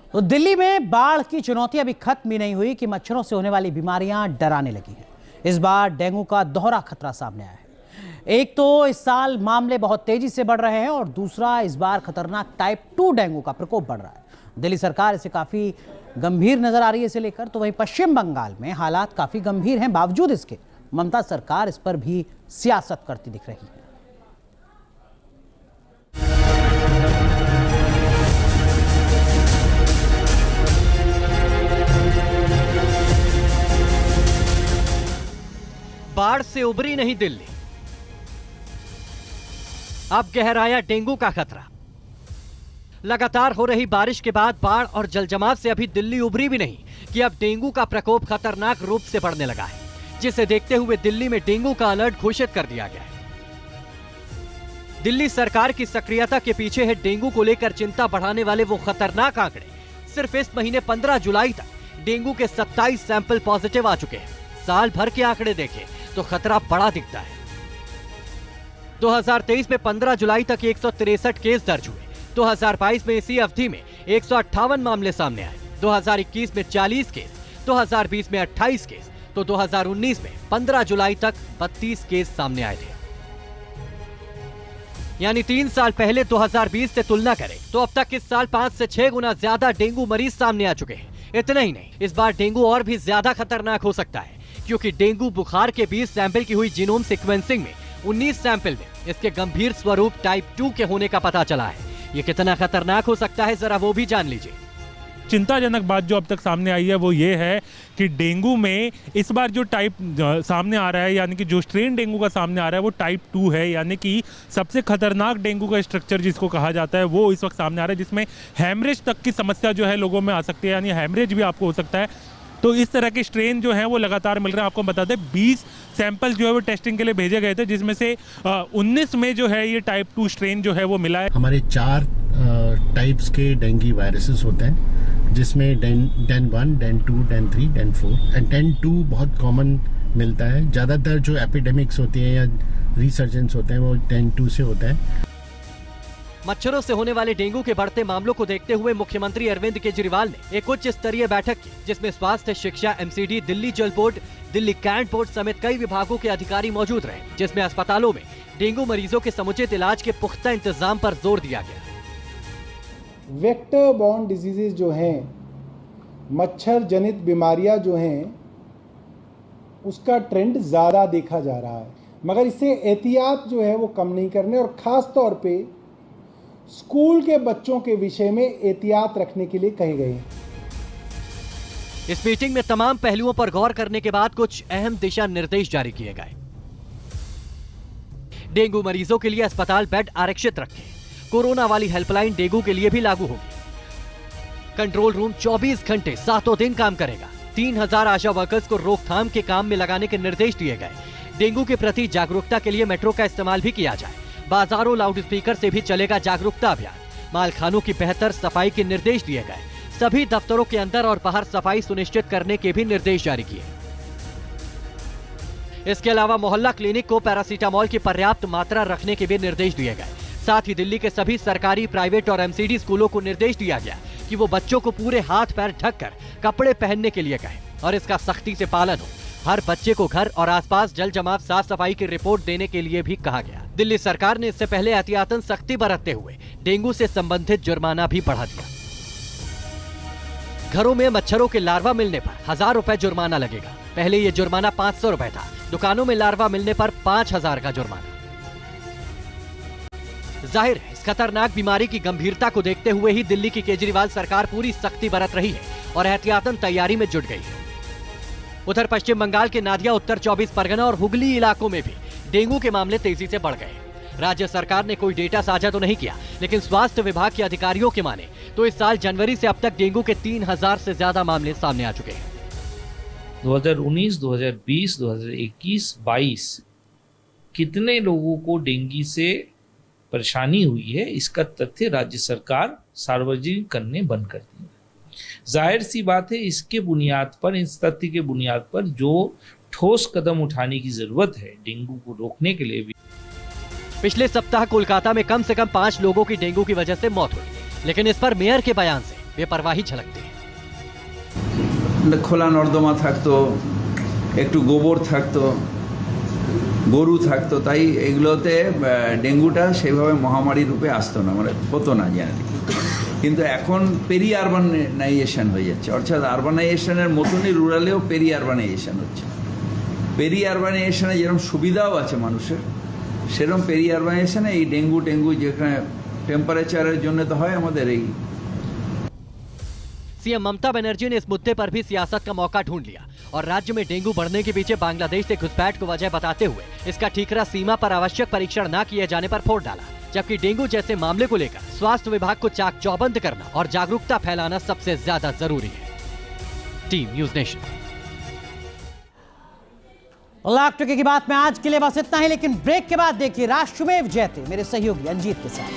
तो दिल्ली में बाढ़ की चुनौती अभी खत्म ही नहीं हुई कि मच्छरों से होने वाली बीमारियां डराने लगी हैं। इस बार डेंगू का दोहरा खतरा सामने आया है। एक तो इस साल मामले बहुत तेजी से बढ़ रहे हैं और दूसरा इस बार खतरनाक टाइप 2 डेंगू का प्रकोप बढ़ रहा है। दिल्ली सरकार इसे काफी गंभीर नजर आ रही है इसे लेकर। तो वहीं पश्चिम बंगाल में हालात काफी गंभीर हैं। बावजूद इसके ममता सरकार इस पर भी सियासत करती दिख रही है। बाढ़ से उबरी नहीं दिल्ली, अब गहराया डेंगू का खतरा। लगातार हो रही बारिश के बाद बाढ़ और जलजमाव से अभी दिल्ली उबरी भी नहीं कि अब डेंगू का प्रकोप खतरनाक रूप से बढ़ने लगा है, जिसे देखते हुए दिल्ली में डेंगू का अलर्ट घोषित कर दिया गया है। दिल्ली सरकार की सक्रियता के पीछे है डेंगू को लेकर चिंता बढ़ाने वाले वो खतरनाक आंकड़े। सिर्फ इस महीने 15 जुलाई तक डेंगू के 27 सैंपल पॉजिटिव आ चुके हैं। साल भर के आंकड़े देखें तो खतरा बड़ा दिखता है। 2023 में 15 जुलाई तक 163 केस दर्ज हुए। 2022 में इसी अवधि में 158 मामले सामने आए। 2021 में 40 केस, 2020 में 28 केस, तो 2019 में 15 जुलाई तक 32 केस सामने आए थे। यानी 3 साल पहले 2020 से तुलना करें तो अब तक इस साल 5 से 6 गुना ज्यादा डेंगू मरीज सामने आ चुके हैं। इतना ही नहीं, इस बार डेंगू और भी ज्यादा खतरनाक हो सकता है, क्योंकि डेंगू बुखार के 20 सैंपल की हुई जीनोम सीक्वेंसिंग में 19 सैंपल में इसके गंभीर स्वरूप टाइप 2 के होने का पता चला है। ये कितना खतरनाक हो सकता है, जरा वो भी जान लीजिए। चिंताजनक बात जो अब तक सामने आई है वो ये है कि डेंगू में इस बार जो टाइप सामने आ रहा है, यानी कि जो स्ट्रेन डेंगू का सामने आ रहा है वो टाइप 2 है, यानी कि सबसे खतरनाक डेंगू का स्ट्रक्चर जिसको कहा जाता है वो इस वक्त सामने आ रहा है, जिसमें हैमरेज तक की समस्या जो है लोगों में आ सकती है, यानी हैमरेज भी आपको हो सकता है। तो इस तरह के स्ट्रेन जो हैं वो लगातार मिल रहे हैं। आपको बता दें 20 सैंपल जो है वो टेस्टिंग के लिए भेजे गए थे, जिसमें से 19 में जो है ये टाइप 2 स्ट्रेन जो है वो मिला है। हमारे 4 टाइप्स के डेंगू वायरसेस होते हैं, जिसमें DEN 1, DEN 2, DEN 3, DEN 4 and DEN 2 बहुत कॉमन मिलता है। ज़्यादातर जो एपिडेमिक्स होती हैं या रिसर्जेंस होते हैं वो डेन 2 से होता है। मच्छरों से होने वाले डेंगू के बढ़ते मामलों को देखते हुए मुख्यमंत्री अरविंद केजरीवाल ने एक उच्च स्तरीय बैठक की, जिसमें स्वास्थ्य, शिक्षा, एमसीडी, दिल्ली जल बोर्ड, दिल्ली कैंट बोर्ड समेत कई विभागों के अधिकारी मौजूद रहे, जिसमें अस्पतालों में डेंगू मरीजों के समुचित इलाज के पुख्ता इंतजाम पर जोर दिया गया। वेक्टर बॉर्न डिजीजेज जो हैं, मच्छर जनित बीमारियां जो हैं, उसका ट्रेंड ज़्यादा देखा जा रहा है, मगर इससे एहतियात जो है वो कम नहीं करने और ख़ास तौर पे स्कूल के बच्चों के विषय में एहतियात रखने के लिए कहे गए हैं। इस मीटिंग में तमाम पहलुओं पर गौर करने के बाद कुछ अहम दिशा निर्देश जारी किए गए। डेंगू मरीजों के लिए अस्पताल बेड आरक्षित रखें। कोरोना वाली हेल्पलाइन डेंगू के लिए भी लागू होगी। कंट्रोल रूम 24 घंटे 7 दिन काम करेगा। 3000 आशा वर्कर्स को रोकथाम के काम में लगाने के निर्देश दिए गए। डेंगू के प्रति जागरूकता के लिए मेट्रो का इस्तेमाल भी किया जाए। बाजारों, लाउड स्पीकर से भी चलेगा जागरूकता अभियान। मालखानों की बेहतर सफाई के निर्देश दिए गए। सभी दफ्तरों के अंदर और बाहर सफाई सुनिश्चित करने के भी निर्देश जारी किए। इसके अलावा मोहल्ला क्लिनिक को पैरासीटामोल की पर्याप्त मात्रा रखने के भी निर्देश दिए गए। साथ ही दिल्ली के सभी सरकारी, प्राइवेट और एमसीडी स्कूलों को निर्देश दिया गया कि वो बच्चों को पूरे हाथ पैर ढककर कपड़े पहनने के लिए कहें और इसका सख्ती से पालन हो। हर बच्चे को घर और आसपास जल जमाव, साफ सफाई की रिपोर्ट देने के लिए भी कहा गया। दिल्ली सरकार ने इससे पहले एहतियातन सख्ती बरतते हुए डेंगू से संबंधित जुर्माना भी बढ़ा दिया। घरों में मच्छरों के लार्वा मिलने पर 1000 रुपए जुर्माना लगेगा। पहले ये जुर्माना 500 रुपए था। दुकानों में लार्वा मिलने पर 5000 का जुर्माना। जाहिर है, इस खतरनाक बीमारी की गंभीरता को देखते हुए ही दिल्ली की केजरीवाल सरकार पूरी सख्ती बरत रही है और एहतियातन तैयारी में जुट गई है। उधर पश्चिम बंगाल के नादिया, उत्तर 24 परगना और हुगली इलाकों में भी डेंगू के मामले तेजी से बढ़ गए। राज्य सरकार ने कोई डेटा साझा तो नहीं किया, लेकिन स्वास्थ्य विभाग के अधिकारियों के माने तो इस साल जनवरी से अब तक डेंगू के 3000 से ज्यादा मामले सामने आ चुके हैं। 2019, 2020, 2021, 22 कितने लोगों को डेंगू से परेशानी हुई है, इसका तथ्य राज्य सरकार सार्वजनिक करने बंद कर दी है। जाहिर सी बात है, इसके बुनियाद पर, इस तथ्य के बुनियाद पर जो ठोस कदम उठाने की जरूरत है डेंगू को रोकने के लिए भी। पिछले सप्ताह कोलकाता में कम से कम 5 लोगों की डेंगू की वजह से मौत हुई, लेकिन इस पर मेयर के बयान से बेपरवाही झलकती है। খোলা নর্দমা থাকতো, একটু গোবর থাকতো, গরু থাকতো, তাই এগুলোতে ডেঙ্গুটা সেভাবে মহামারী রূপে আসতো না, মানে হতো না জেনারেলি। কিন্তু এখন পেরি আরবানাইজেশন হয়ে যাচ্ছে, অর্থাৎ আরবানাইজেশনের মতনই রুরালেও পেরি আরবানাইজেশন হচ্ছে। পেরি আরবানাইজেশনে যেরকম সুবিধাও আছে মানুষের, সেরকম পেরি আরবানাইজেশনে এই ডেঙ্গু যেখানে টেম্পারেচারের জন্য তো হয় আমাদের এই। सीएम ममता बनर्जी ने इस मुद्दे पर भी सियासत का मौका ढूंढ लिया और राज्य में डेंगू बढ़ने के पीछे बांग्लादेश से घुसपैठ को वजह बताते हुए इसका ठीकरा सीमा पर आवश्यक परीक्षण न किए जाने पर फोड़ डाला। जबकि डेंगू जैसे मामले को लेकर स्वास्थ्य विभाग को चाक चौबंद करना और जागरूकता फैलाना सबसे ज्यादा जरूरी है। Team news nation. लाख टके की बात में आज के लिए बस इतना ही, लेकिन ब्रेक के बाद देखिए राष्ट्रमेव जयते मेरे सहयोगी अंजीत के साथ।